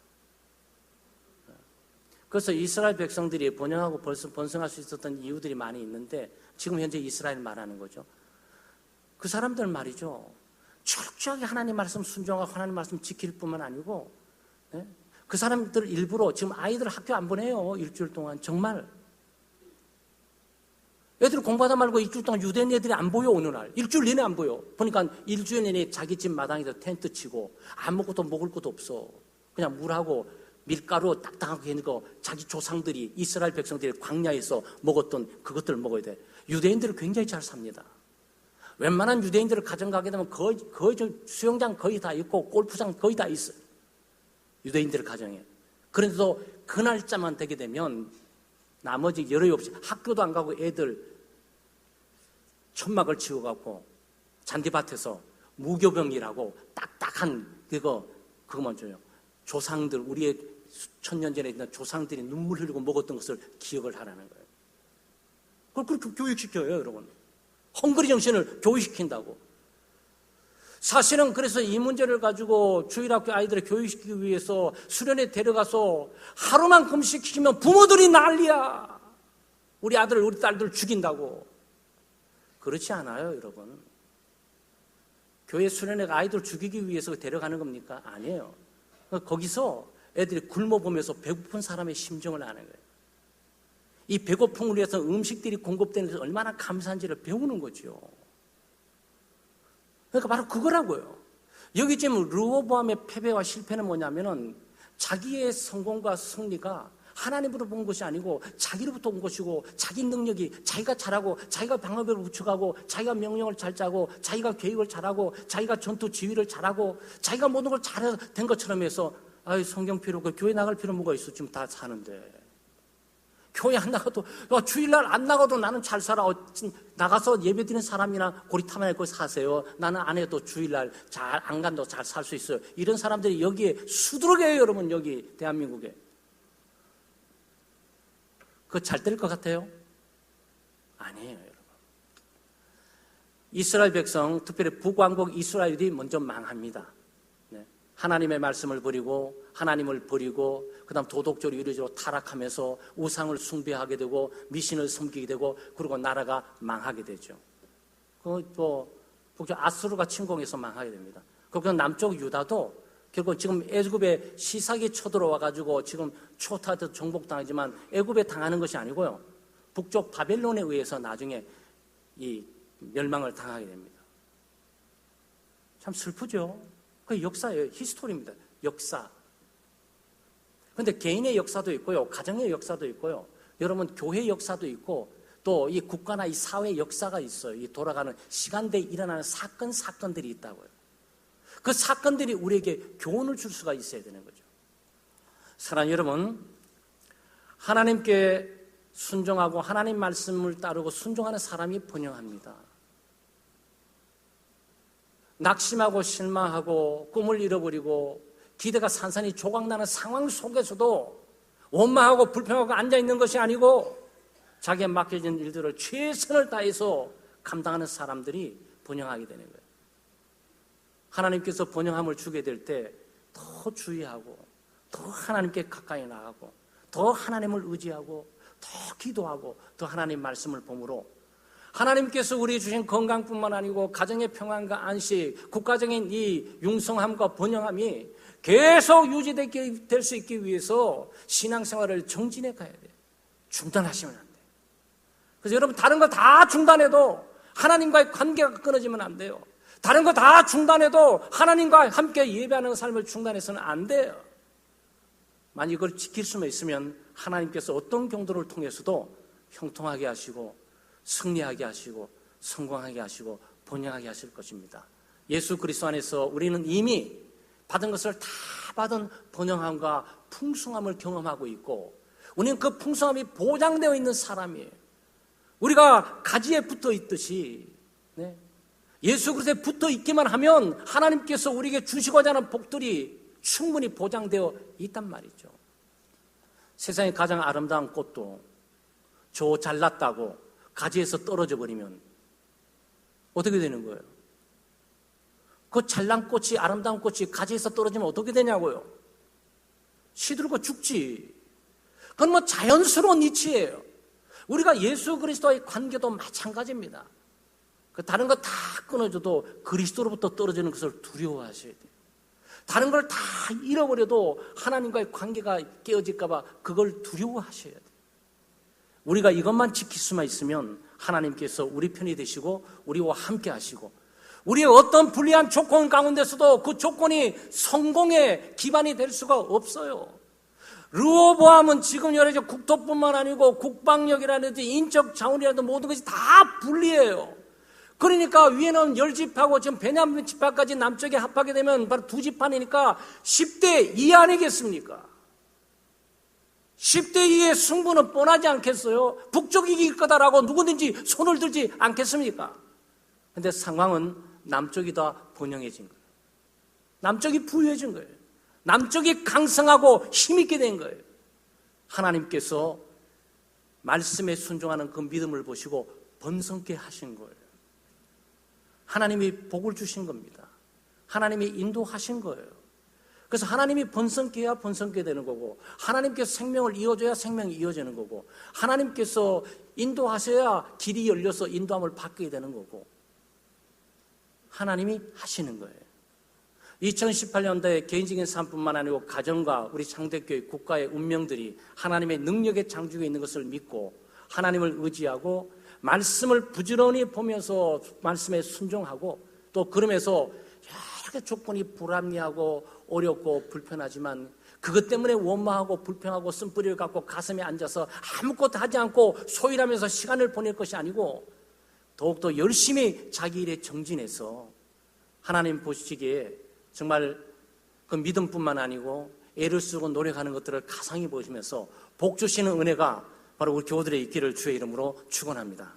그래서 이스라엘 백성들이 번영하고 번성할 수 있었던 이유들이 많이 있는데 지금 현재 이스라엘 말하는 거죠. 그 사람들 말이죠. 철저하게 하나님 말씀 순종하고 하나님 말씀 지킬 뿐만 아니고 그 사람들 일부러 지금 아이들 학교 안 보내요. 일주일 동안 정말. 애들 공부하다 말고 일주일 동안 유대인 애들이 안 보여. 어느 날 일주일 내내 안 보여. 보니까 일주일 내내 자기 집 마당에서 텐트 치고 아무것도 먹을 것도 없어. 그냥 물하고 밀가루 딱딱하게 있는 거 자기 조상들이 이스라엘 백성들이 광야에서 먹었던 그것들을 먹어야 돼. 유대인들은 굉장히 잘 삽니다. 웬만한 유대인들을 가정 가게 되면 거의 수영장 거의 다 있고 골프장 거의 다 있어요. 유대인들 가정에. 그런데도 그 날짜만 되게 되면 나머지 여력이 없이 학교도 안 가고 애들 천막을 치워갖고 잔디밭에서 무교병이라고 딱딱한 그거만 줘요. 조상들, 우리의 천년 전에 있는 조상들이 눈물 흘리고 먹었던 것을 기억을 하라는 거예요. 그걸 그렇게 교육시켜요, 여러분. 헝그리 정신을 교육시킨다고. 사실은 그래서 이 문제를 가지고 주일학교 아이들을 교육시키기 위해서 수련회 데려가서 하루만 금식시키면 부모들이 난리야. 우리 아들, 우리 딸들 죽인다고. 그렇지 않아요, 여러분. 교회 수련회가 아이들 죽이기 위해서 데려가는 겁니까? 아니에요. 거기서 애들이 굶어보면서 배고픈 사람의 심정을 아는 거예요. 이 배고픔을 위해서 음식들이 공급되는 것이 얼마나 감사한지를 배우는 거죠. 그러니까 바로 그거라고요. 여기 지금 르호보암의 패배와 실패는 뭐냐면은 자기의 성공과 승리가 하나님으로 본 것이 아니고 자기로부터 온 것이고 자기 능력이 자기가 잘하고 자기가 방법을 우측하고 자기가 명령을 잘 짜고 자기가 계획을 잘하고 자기가 전투 지휘를 잘하고 자기가 모든 걸 잘된 것처럼 해서 성경 필요 없고 교회 나갈 필요 뭐가 있어. 지금 다 사는데. 교회 안 나가도 주일날 안 나가도 나는 잘 살아. 나가서 예배드리는 사람이나 고리타만 거기 사세요. 나는 안 해도 주일날 잘 안 간다고 잘 살 수 있어요. 이런 사람들이 여기에 수두룩해요. 여러분 여기 대한민국에. 그거 잘 될 것 같아요? 아니에요, 여러분. 이스라엘 백성, 특별히 북왕국 이스라엘이 먼저 망합니다. 하나님의 말씀을 버리고 하나님을 버리고 그다음 도덕적으로 이루어지고 타락하면서 우상을 숭배하게 되고 미신을 섬기게 되고 그리고 나라가 망하게 되죠. 북쪽 아수르가 침공해서 망하게 됩니다. 그리고 남쪽 유다도 결국 지금 애굽에 시삭이 쳐들어와 가지고 지금 초타도 정복당하지만 애굽에 당하는 것이 아니고요. 북쪽 바벨론에 의해서 나중에 이 멸망을 당하게 됩니다. 참 슬프죠. 그 역사예요. 히스토리입니다. 역사. 그런데 개인의 역사도 있고요. 가정의 역사도 있고요. 여러분, 교회 역사도 있고 또 이 국가나 이 사회 역사가 있어요. 이 돌아가는 시간대에 일어나는 사건들이 있다고요. 그 사건들이 우리에게 교훈을 줄 수가 있어야 되는 거죠. 사랑하는 여러분, 하나님께 순종하고 하나님 말씀을 따르고 순종하는 사람이 번영합니다. 낙심하고 실망하고 꿈을 잃어버리고 기대가 산산이 조각나는 상황 속에서도 원망하고 불평하고 앉아있는 것이 아니고 자기에 맡겨진 일들을 최선을 다해서 감당하는 사람들이 번영하게 되는 거예요. 하나님께서 번영함을 주게 될 때 더 주의하고 더 하나님께 가까이 나가고 더 하나님을 의지하고 더 기도하고 더 하나님 말씀을 보므로 하나님께서 우리 주신 건강뿐만 아니고 가정의 평안과 안식, 국가적인 이 융성함과 번영함이 계속 유지될 수 있기 위해서 신앙생활을 정진해 가야 돼요. 중단하시면 안 돼요. 그래서 여러분, 다른 거 다 중단해도 하나님과의 관계가 끊어지면 안 돼요. 다른 거 다 중단해도 하나님과 함께 예배하는 삶을 중단해서는 안 돼요. 만약 이걸 지킬 수만 있으면 하나님께서 어떤 경도를 통해서도 형통하게 하시고 승리하게 하시고 성공하게 하시고 번영하게 하실 것입니다. 예수 그리스도 안에서 우리는 이미 받은 것을 다 받은 번영함과 풍성함을 경험하고 있고 우리는 그 풍성함이 보장되어 있는 사람이에요. 우리가 가지에 붙어 있듯이 예수 그리스도에 붙어 있기만 하면 하나님께서 우리에게 주시고자 하는 복들이 충분히 보장되어 있단 말이죠. 세상에 가장 아름다운 꽃도 저 잘났다고 가지에서 떨어져 버리면 어떻게 되는 거예요? 그 잘난 꽃이, 아름다운 꽃이 가지에서 떨어지면 어떻게 되냐고요? 시들고 죽지. 그건 뭐 자연스러운 이치예요. 우리가 예수 그리스도와의 관계도 마찬가지입니다. 그 다른 거 다 끊어져도 그리스도로부터 떨어지는 것을 두려워하셔야 돼요. 다른 걸 다 잃어버려도 하나님과의 관계가 깨어질까 봐 그걸 두려워하셔야 돼요. 우리가 이것만 지킬 수만 있으면 하나님께서 우리 편이 되시고 우리와 함께 하시고 우리의 어떤 불리한 조건 가운데서도 그 조건이 성공의 기반이 될 수가 없어요. 르호보암은 지금 여러 가지 국토뿐만 아니고 국방력이라든지 인적 자원이라든지 모든 것이 다 불리해요. 그러니까 위에는 10지파고 지금 베냐민 지파까지 남쪽에 합하게 되면 바로 2지파니까 10대 2 아니겠습니까? 10대 2의 승부는 뻔하지 않겠어요? 북쪽이 이길 거다라고 누구든지 손을 들지 않겠습니까? 그런데 상황은 남쪽이 더 번영해진 거예요. 남쪽이 부유해진 거예요. 남쪽이 강성하고 힘있게 된 거예요. 하나님께서 말씀에 순종하는 그 믿음을 보시고 번성케 하신 거예요. 하나님이 복을 주신 겁니다. 하나님이 인도하신 거예요. 그래서 하나님이 번성케 해야 번성케 되는 거고 하나님께서 생명을 이어줘야 생명이 이어지는 거고 하나님께서 인도하셔야 길이 열려서 인도함을 받게 되는 거고 하나님이 하시는 거예요. 2018년도에 개인적인 삶뿐만 아니고 가정과 우리 창대교회 국가의 운명들이 하나님의 능력의 장중에 있는 것을 믿고 하나님을 의지하고 말씀을 부지런히 보면서 말씀에 순종하고 또 그러면서 여러 가지 조건이 불합리하고 어렵고 불편하지만 그것 때문에 원망하고 불평하고 쓴뿌리를 갖고 가슴에 앉아서 아무것도 하지 않고 소일하면서 시간을 보낼 것이 아니고 더욱더 열심히 자기 일에 정진해서 하나님 보시기에 정말 그 믿음뿐만 아니고 애를 쓰고 노력하는 것들을 가상히 보시면서 복 주시는 은혜가 바로 우리 교우들의 있기를 주의 이름으로 축원합니다.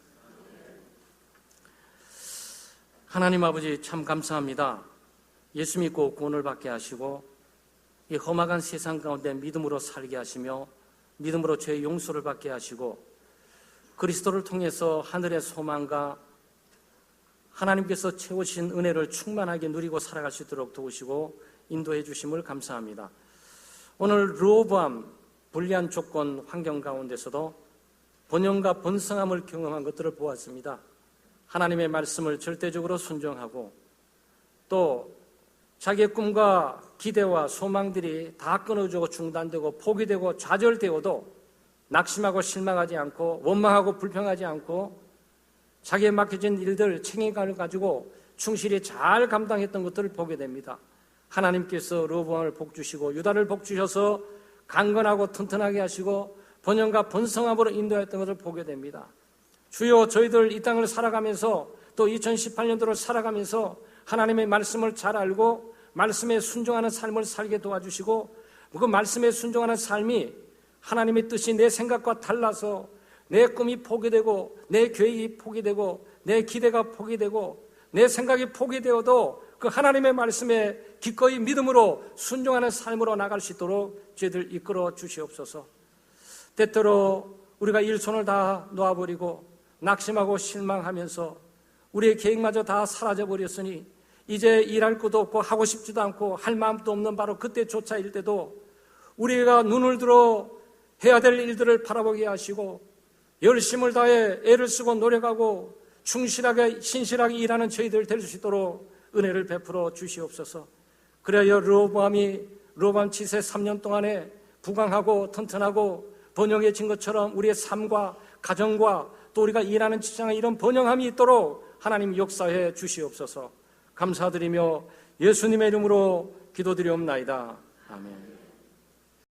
하나님 아버지 참 감사합니다. 예수 믿고 구원을 받게 하시고 이 험악한 세상 가운데 믿음으로 살게 하시며 믿음으로 죄의 용서를 받게 하시고 그리스도를 통해서 하늘의 소망과 하나님께서 채우신 은혜를 충만하게 누리고 살아갈 수 있도록 도우시고 인도해 주심을 감사합니다. 오늘 르호보암 불리한 조건 환경 가운데서도 번영과 번성함을 경험한 것들을 보았습니다. 하나님의 말씀을 절대적으로 순종하고 또 자기의 꿈과 기대와 소망들이 다 끊어지고 중단되고 포기되고 좌절되어도 낙심하고 실망하지 않고 원망하고 불평하지 않고 자기에 맡겨진 일들 책임감을 가지고 충실히 잘 감당했던 것들을 보게 됩니다. 하나님께서 르호보암을 복주시고 유다를 복주셔서 강건하고 튼튼하게 하시고 번영과 번성함으로 인도했던 것을 보게 됩니다. 주여, 저희들 이 땅을 살아가면서 또 2018년도를 살아가면서 하나님의 말씀을 잘 알고 말씀에 순종하는 삶을 살게 도와주시고, 그 말씀에 순종하는 삶이 하나님의 뜻이 내 생각과 달라서 내 꿈이 포기되고 내 계획이 포기되고 내 기대가 포기되고 내 생각이 포기되어도 그 하나님의 말씀에 기꺼이 믿음으로 순종하는 삶으로 나갈 수 있도록 저희들 이끌어 주시옵소서. 때때로 우리가 일손을 다 놓아버리고 낙심하고 실망하면서 우리의 계획마저 다 사라져버렸으니 이제 일할 것도 없고 하고 싶지도 않고 할 마음도 없는 바로 그때조차일 때도 우리가 눈을 들어 해야 될 일들을 바라보게 하시고 열심을 다해 애를 쓰고 노력하고 충실하게 신실하게 일하는 저희들 될 수 있도록 은혜를 베풀어 주시옵소서. 그래야 르호보암 치세 3년 동안에 부강하고 튼튼하고 번영해진 것처럼 우리의 삶과 가정과 또 우리가 일하는 직장에 이런 번영함이 있도록 하나님 역사해 주시옵소서. 감사드리며 예수님의 이름으로 기도드리옵나이다. 아멘.